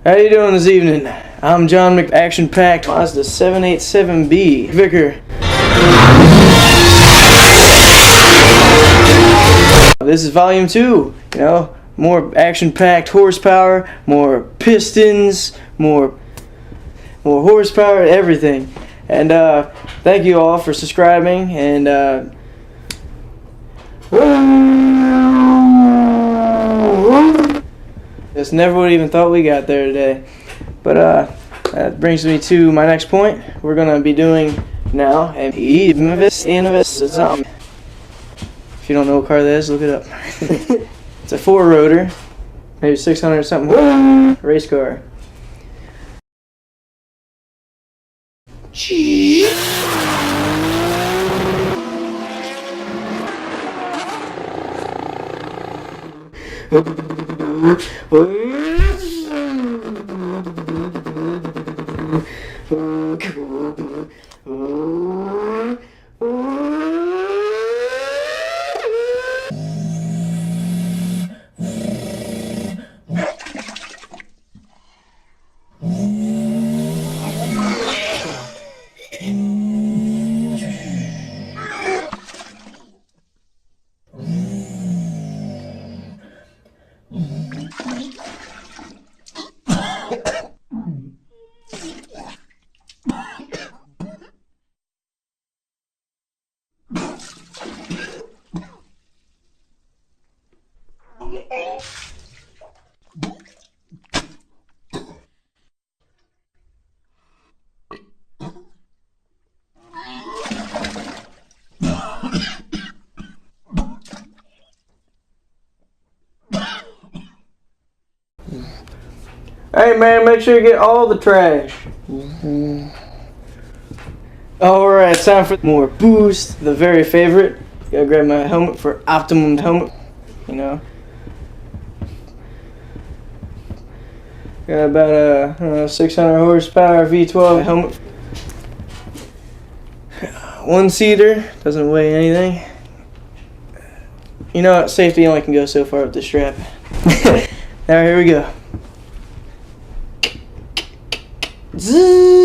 How you doing this evening? I'm John Action-packed Mazda 787B Vicar. This is volume 2, you know, more action-packed horsepower, more pistons, more horsepower, everything. And thank you all for subscribing, and just never would even thought we got there today. But that brings me to my next point. We're gonna be doing now a If you don't know what car that is, look it up. It's a 4-rotor, maybe 600 something race car. Hey man, make sure you get all the trash. Alright, time for more boost, the very favorite. Gotta grab my helmet for optimum helmet, you know. Got about a 600 horsepower V12 helmet. One-seater, doesn't weigh anything. You know what, safety only can go so far with the strap. Now here we go. Zzz.